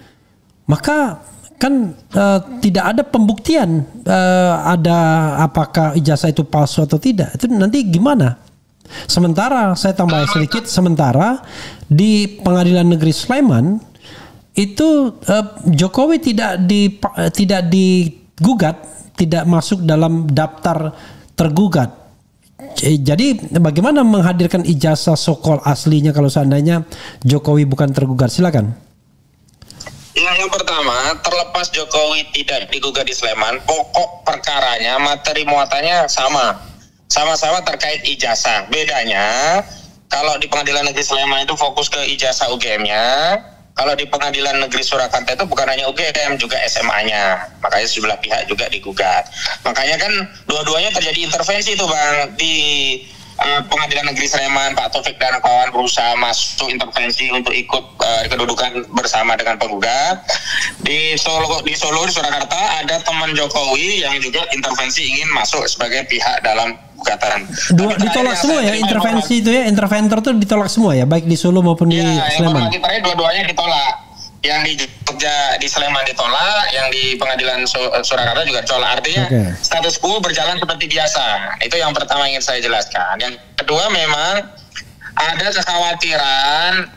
maka kan tidak ada pembuktian ada apakah ijazah itu palsu atau tidak. Itu nanti gimana? Sementara saya tambah sedikit, sementara di Pengadilan Negeri Sleman itu Jokowi tidak digugat, tidak masuk dalam daftar tergugat. Jadi bagaimana menghadirkan ijazah sokol aslinya kalau seandainya Jokowi bukan tergugat? Silakan. Ya, yang pertama, terlepas Jokowi tidak digugat di Sleman, pokok perkaranya, materi muatannya sama-sama terkait ijazah. Bedanya, kalau di Pengadilan Negeri Sleman itu fokus ke ijazah UGM-nya, kalau di Pengadilan Negeri Surakarta itu bukan hanya UGM, juga SMA-nya. Makanya sejumlah pihak juga digugat. Makanya kan dua-duanya terjadi intervensi tuh Bang. Di Pengadilan Negeri Sleman, Pak Taufik dan kawan berusaha masuk intervensi untuk ikut kedudukan bersama dengan penggugat. Di Solo, di Surakarta ada teman Jokowi yang juga intervensi ingin masuk sebagai pihak dalam gugatan. Ditolak semua ya intervensi itu ya, interventor itu ditolak semua ya, baik di Solo maupun di Sleman. Yang terakhir dua-duanya ditolak. Yang di Jogja di Sleman ditolak, yang di Pengadilan Surakarta juga ditolak. Artinya status quo berjalan seperti biasa. Itu yang pertama ingin saya jelaskan. Yang kedua, memang ada kekhawatiran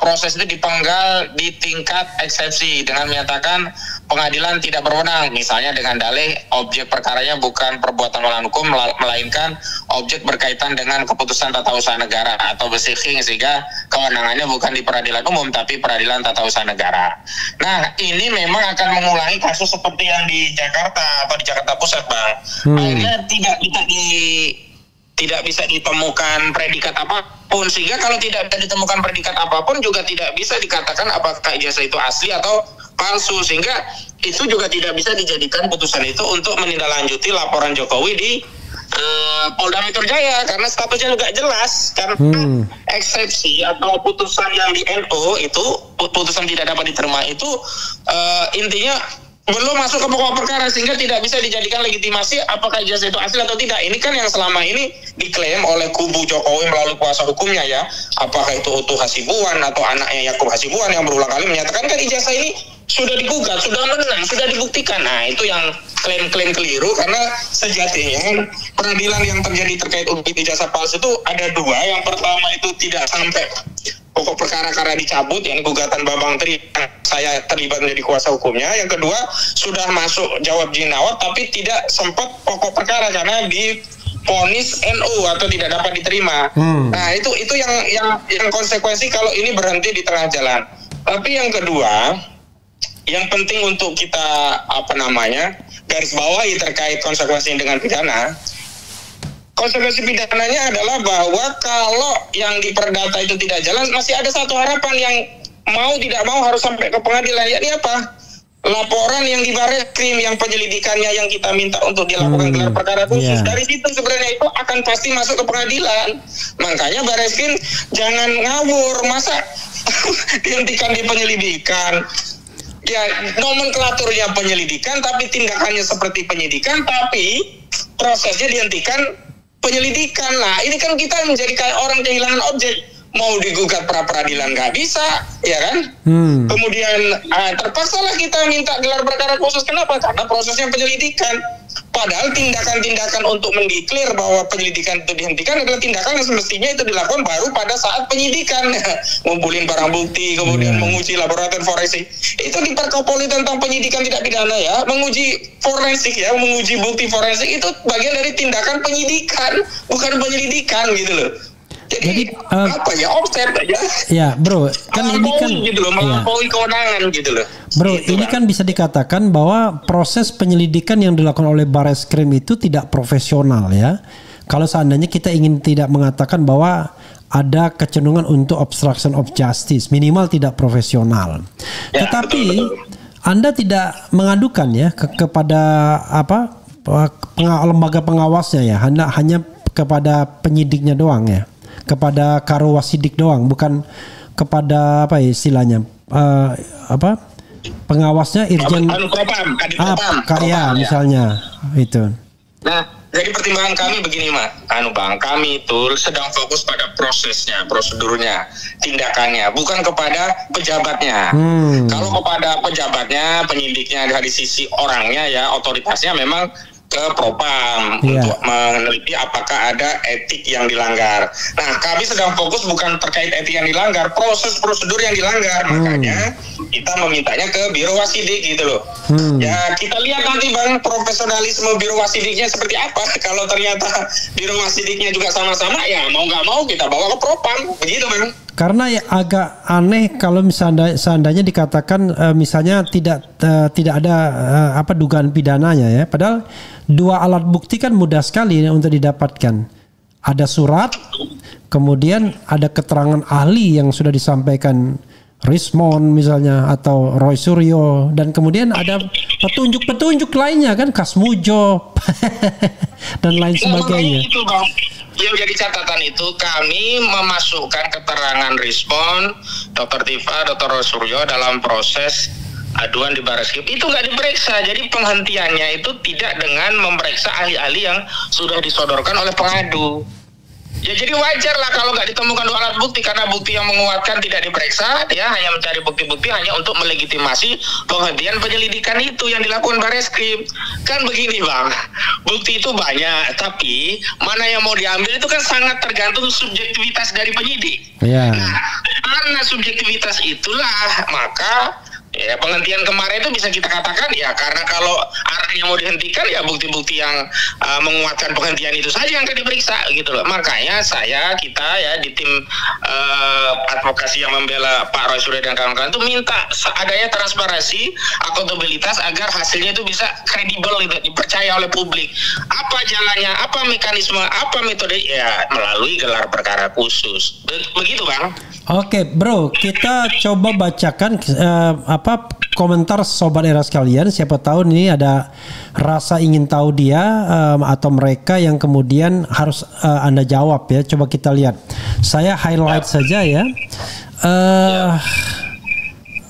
proses itu dipenggal di tingkat eksepsi dengan menyatakan pengadilan tidak berwenang, misalnya dengan dalih objek perkaranya bukan perbuatan melawan hukum melainkan objek berkaitan dengan keputusan tata usaha negara atau besiking, sehingga kewenangannya bukan di peradilan umum tapi peradilan tata usaha negara. Nah, ini memang akan mengulangi kasus seperti yang di Jakarta atau di Jakarta Pusat, Bang. Akhirnya tidak bisa ditemukan predikat apapun, sehingga kalau tidak ditemukan predikat apapun juga tidak bisa dikatakan apakah ijazah itu asli atau palsu, sehingga itu juga tidak bisa dijadikan putusan itu untuk menindaklanjuti laporan Jokowi di Polda Metro Jaya karena statusnya juga jelas, karena eksepsi atau putusan yang di NO itu putusan tidak dapat diterima itu intinya belum masuk ke pokok perkara sehingga tidak bisa dijadikan legitimasi apakah ijazah itu asli atau tidak. Ini kan yang selama ini diklaim oleh kubu Jokowi melalui kuasa hukumnya ya. Apakah itu Utuh Hasibuan atau anaknya Yakub Hasibuan yang berulang kali menyatakan kan ijazah ini sudah digugat, sudah menang, sudah dibuktikan. Nah, itu yang klaim-klaim keliru karena sejatinya peradilan yang terjadi terkait ijazah palsu itu ada dua. Yang pertama itu tidak sampai pokok perkara karena dicabut, yang gugatan Bambang Tri saya terlibat menjadi kuasa hukumnya. Yang kedua sudah masuk jawab jinawat tapi tidak sempat pokok perkara karena divonis NU atau tidak dapat diterima. Nah itu yang konsekuensi kalau ini berhenti di tengah jalan. Tapi yang kedua yang penting untuk kita garis bawahi terkait konsekuensi dengan pidana. Konsekuensi pidananya adalah bahwa kalau yang diperdata itu tidak jalan, masih ada satu harapan yang mau tidak mau harus sampai ke pengadilan. Yakni apa? Laporan yang di Bareskrim, yang penyelidikannya yang kita minta untuk dilakukan gelar perkara khusus. Dari situ sebenarnya itu akan pasti masuk ke pengadilan. Makanya Bareskrim jangan ngawur, masa dihentikan di penyelidikan. Ya, nomenklaturnya penyelidikan, tapi tindakannya seperti penyidikan, tapi prosesnya dihentikan penyelidikan. Nah, ini kan kita menjadi kayak orang kehilangan objek. Mau digugat pra peradilan nggak bisa, ya kan? Kemudian terpaksalah kita minta gelar perkara khusus. Kenapa? Karena prosesnya penyelidikan. Padahal tindakan-tindakan untuk mendeklar bahwa penyelidikan itu dihentikan adalah tindakan yang semestinya itu dilakukan baru pada saat penyidikan. Ngumpulin barang bukti, kemudian menguji laboratorium forensik. Itu di Perkopolri tentang penyidikan tidak pidana ya, menguji forensik ya, menguji bukti forensik itu bagian dari tindakan penyidikan, bukan penyelidikan gitu loh. Jadi offset aja. Ya, bro, kan ini kan gitu loh, melampaui kewenangan gitu loh. Bro, gitu ini kan bisa dikatakan bahwa proses penyelidikan yang dilakukan oleh Bareskrim itu tidak profesional ya. Kalau seandainya kita ingin tidak mengatakan bahwa ada kecenderungan untuk obstruction of justice, minimal tidak profesional. Ya, tetapi betul. Anda tidak mengadukan ya kepada lembaga pengawasnya ya, hanya kepada penyidiknya doang ya. Kepada Karowasidik doang, bukan kepada pengawasnya Irjen misalnya itu. Nah, jadi pertimbangan kami begini Bang, kami itu sedang fokus pada prosesnya, prosedurnya, tindakannya, bukan kepada pejabatnya. Kalau kepada pejabatnya, penyidiknya dari sisi orangnya ya, otoritasnya memang ke Propam untuk meneliti apakah ada etik yang dilanggar. Nah, kami sedang fokus bukan terkait etik yang dilanggar, proses prosedur yang dilanggar. Makanya kita memintanya ke Biro Wasidik gitu loh. Ya, kita lihat nanti Bang profesionalisme Biro Wasidiknya seperti apa. Kalau ternyata Biro Wasidiknya juga sama-sama, ya mau nggak mau kita bawa ke Propam. Begitu Bang. Karena ya agak aneh kalau seandainya dikatakan misalnya tidak ada dugaan pidananya ya. Padahal dua alat bukti kan mudah sekali untuk didapatkan. Ada surat, kemudian ada keterangan ahli yang sudah disampaikan Rismond misalnya atau Roy Suryo, dan kemudian ada petunjuk-petunjuk lainnya kan, Kasmujo dan lain sebagainya. Yang jadi catatan itu kami memasukkan keterangan Rismond, Dr. Tifa, Dr. Roy Suryo dalam proses aduan di Bareskrim itu nggak diperiksa. Jadi penghentiannya itu tidak dengan memeriksa ahli-ahli yang sudah disodorkan oleh pengadu. Ya jadi wajar lah kalau nggak ditemukan dua alat bukti, karena bukti yang menguatkan tidak diperiksa, ya hanya mencari bukti-bukti hanya untuk melegitimasi penghentian penyelidikan itu yang dilakukan Bareskrim. Kan begini Bang, bukti itu banyak, tapi mana yang mau diambil itu kan sangat tergantung subjektivitas dari penyidik. Nah, karena subjektivitas itulah maka ya penghentian kemarin itu bisa kita katakan ya karena kalau arahnya mau dihentikan ya bukti-bukti yang menguatkan penghentian itu saja yang akan diperiksa gitu loh. Makanya kita ya di tim advokasi yang membela Pak Roy Suryo dan kawan-kawan itu minta adanya transparansi, akuntabilitas agar hasilnya itu bisa kredibel gitu, dipercaya oleh publik. Apa jalannya, apa mekanisme, apa metode ya melalui gelar perkara khusus. Begitu Bang. Oke bro, kita coba bacakan komentar sobat era sekalian. Siapa tahu ini ada rasa ingin tahu dia atau mereka yang kemudian harus Anda jawab ya. Coba kita lihat. Saya highlight saja ya.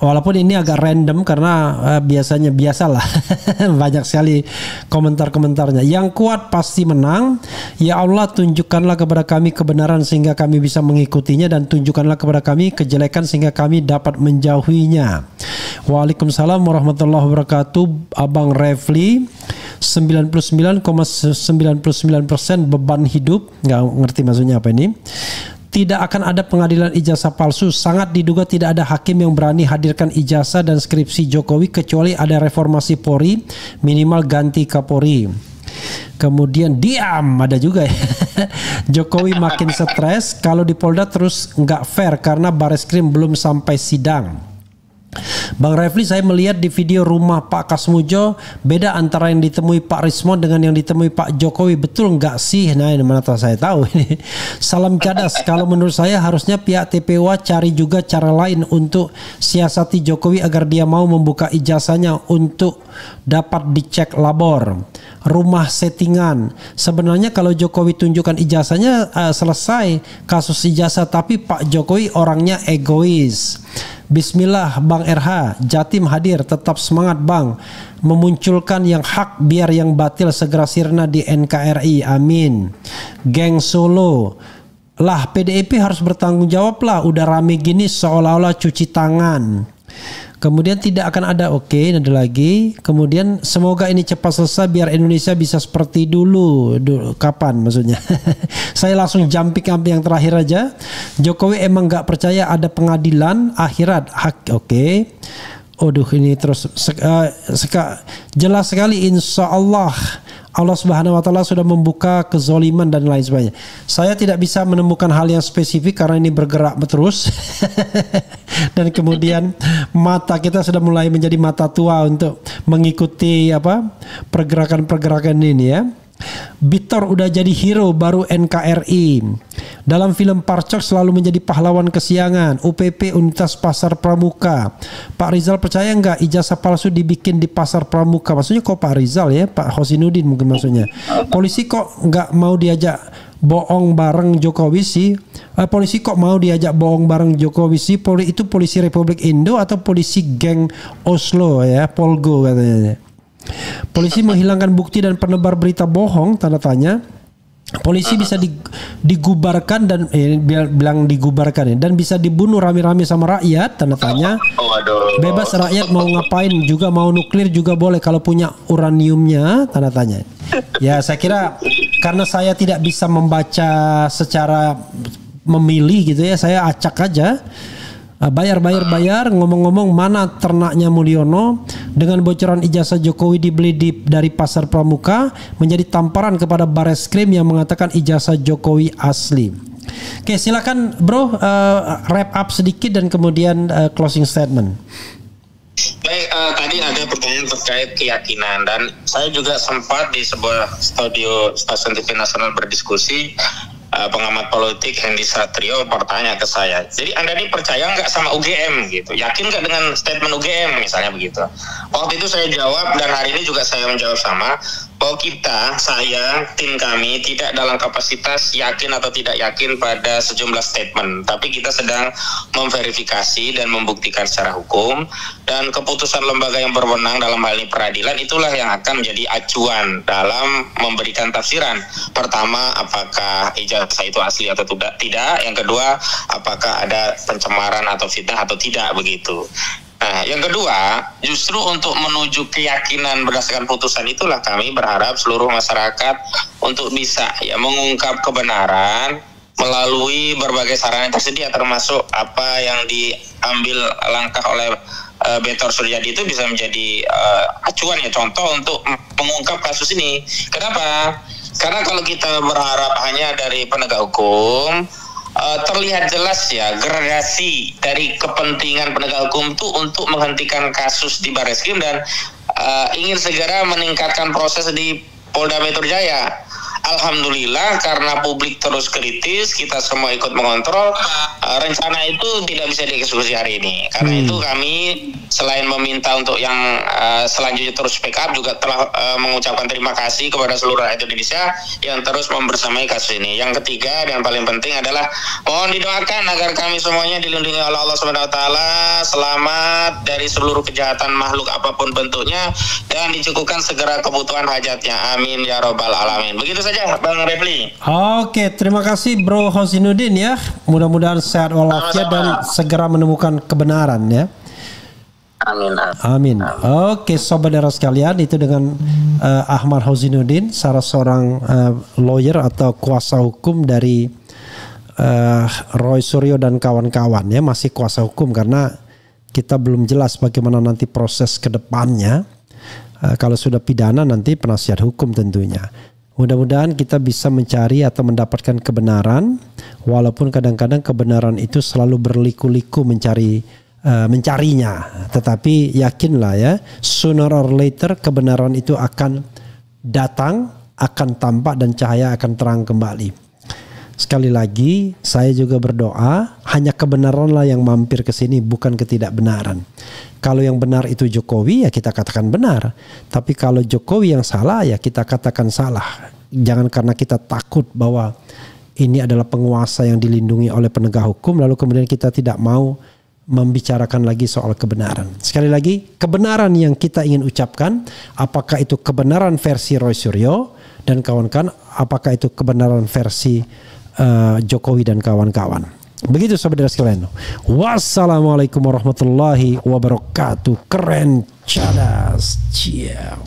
walaupun ini agak random karena biasalah banyak sekali komentar-komentarnya. Yang kuat pasti menang. Ya Allah, tunjukkanlah kepada kami kebenaran sehingga kami bisa mengikutinya, dan tunjukkanlah kepada kami kejelekan sehingga kami dapat menjauhinya. Waalaikumsalam warahmatullahi wabarakatuh. Abang Refli, 99,99% beban hidup, nggak ngerti maksudnya apa ini. Tidak akan ada pengadilan ijazah palsu. Sangat diduga tidak ada hakim yang berani hadirkan ijazah dan skripsi Jokowi kecuali ada reformasi Polri, minimal ganti Kapolri. Kemudian diam, ada juga ya. Jokowi makin stres kalau di Polda terus nggak fair karena Bareskrim belum sampai sidang. Bang Refli, saya melihat di video rumah Pak Kasmujo, beda antara yang ditemui Pak Rismon dengan yang ditemui Pak Jokowi. Betul nggak sih? Nah, ini mana saya tahu ini. Salam cadas. Kalau menurut saya harusnya pihak TPWA cari juga cara lain untuk siasati Jokowi agar dia mau membuka ijazahnya untuk dapat dicek labor. Rumah settingan. Sebenarnya kalau Jokowi tunjukkan ijazahnya selesai kasus ijazah, tapi Pak Jokowi orangnya egois. Bismillah Bang RH, Jatim hadir, tetap semangat Bang, memunculkan yang hak biar yang batil segera sirna di NKRI, amin. Geng Solo, lah PDIP harus bertanggung jawab lah, udah rame gini seolah-olah cuci tangan. Kemudian tidak akan ada, oke, ada lagi. Kemudian semoga ini cepat selesai biar Indonesia bisa seperti dulu. Kapan maksudnya? Saya langsung jumping up yang terakhir aja. Jokowi emang gak percaya ada pengadilan akhirat. Oke. Aduh, ini terus jelas sekali, insya Allah Allah Subhanahu wa taala sudah membuka kezoliman dan lain sebagainya. Saya tidak bisa menemukan hal yang spesifik karena ini bergerak terus. Dan kemudian mata kita sudah mulai menjadi mata tua untuk mengikuti pergerakan-pergerakan ini ya. Bitor udah jadi hero baru NKRI. Dalam film Parcok selalu menjadi pahlawan kesiangan. UPP Unitas Pasar Pramuka. Pak Rizal percaya nggak ijazah palsu dibikin di Pasar Pramuka? Maksudnya kok Pak Rizal ya? Pak Hosinuddin mungkin maksudnya. Polisi kok nggak mau diajak bohong bareng Jokowi sih? Polisi kok mau diajak bohong bareng Jokowi sih? Itu polisi Republik Indo atau polisi geng Oslo ya? Polgo katanya. Polisi menghilangkan bukti dan penebar berita bohong, tanda tanya. Polisi bisa digubarkan dan bilang digubarkan ya, dan bisa dibunuh rame-rame sama rakyat, tanda tanya. Bebas rakyat mau ngapain juga, mau nuklir juga boleh kalau punya uraniumnya, tanda tanya. Ya saya kira karena saya tidak bisa membaca secara memilih gitu ya, saya acak aja. Bayar. Ngomong-ngomong, mana ternaknya Mulyono? Dengan bocoran ijazah Jokowi dibeli dari Pasar Pramuka menjadi tamparan kepada Bareskrim yang mengatakan ijazah Jokowi asli. Oke, silakan bro, wrap up sedikit dan kemudian closing statement. Baik, tadi ada pertanyaan terkait keyakinan, dan saya juga sempat di sebuah stasiun TV nasional berdiskusi. Pengamat politik Hendy Satrio bertanya ke saya, jadi Anda ini percaya nggak sama UGM gitu? Yakin nggak dengan statement UGM misalnya begitu? Waktu itu saya jawab, dan hari ini juga saya menjawab sama, bahwa saya, tim kami tidak dalam kapasitas yakin atau tidak yakin pada sejumlah statement, tapi kita sedang memverifikasi dan membuktikan secara hukum, dan keputusan lembaga yang berwenang dalam hal ini peradilan itulah yang akan menjadi acuan dalam memberikan tafsiran. Pertama, apakah ijazah itu asli atau tidak. Yang kedua, apakah ada pencemaran atau fitnah atau tidak begitu. Nah, yang kedua, justru untuk menuju keyakinan berdasarkan putusan itulah kami berharap seluruh masyarakat untuk bisa mengungkap kebenaran melalui berbagai sarana yang tersedia, termasuk apa yang diambil langkah oleh Betor Suryadi itu bisa menjadi acuan ya, contoh untuk mengungkap kasus ini. Kenapa? Karena kalau kita berharap hanya dari penegak hukum, terlihat jelas ya gradasi dari kepentingan penegak hukum itu untuk menghentikan kasus di Bareskrim dan ingin segera meningkatkan proses di Polda Metro Jaya. alhamdulillah karena publik terus kritis, kita semua ikut mengontrol, rencana itu tidak bisa dieksekusi hari ini. Karena itu kami selain meminta untuk yang selanjutnya terus speak up, juga telah mengucapkan terima kasih kepada seluruh rakyat Indonesia yang terus membersamai kasus ini. Yang ketiga dan paling penting adalah mohon didoakan agar kami semuanya dilindungi oleh Allah Subhanahu wa taala, selamat dari seluruh kejahatan makhluk apapun bentuknya, dan dicukupkan segera kebutuhan hajatnya. Amin ya robbal alamin. Begitu saja Bang Refli. Oke, terima kasih Bro Hosinuddin ya. Mudah-mudahan sehat walafiat dan segera menemukan kebenaran ya. Amin. Amin. Oke, saudara sekalian, itu dengan Ahmad Hosinuddin, salah seorang lawyer atau kuasa hukum dari Roy Suryo dan kawan-kawan ya, masih kuasa hukum karena kita belum jelas bagaimana nanti proses ke depannya. Kalau sudah pidana nanti penasihat hukum tentunya. Mudah-mudahan kita bisa mencari atau mendapatkan kebenaran, walaupun kadang-kadang kebenaran itu selalu berliku-liku mencarinya. Tetapi yakinlah ya, sooner or later kebenaran itu akan datang, akan tampak dan cahaya akan terang kembali. Sekali lagi saya juga berdoa hanya kebenaranlah yang mampir ke sini, bukan ketidakbenaran. Kalau yang benar itu Jokowi ya kita katakan benar. Tapi kalau Jokowi yang salah ya kita katakan salah. Jangan karena kita takut bahwa ini adalah penguasa yang dilindungi oleh penegak hukum lalu kemudian kita tidak mau membicarakan lagi soal kebenaran. Sekali lagi, kebenaran yang kita ingin ucapkan, apakah itu kebenaran versi Roy Suryo dan kawan-kawan, apakah itu kebenaran versi Jokowi dan kawan-kawan. Begitu saudara sekalian. Wassalamualaikum warahmatullahi wabarakatuh. Keren, cadas, ciao.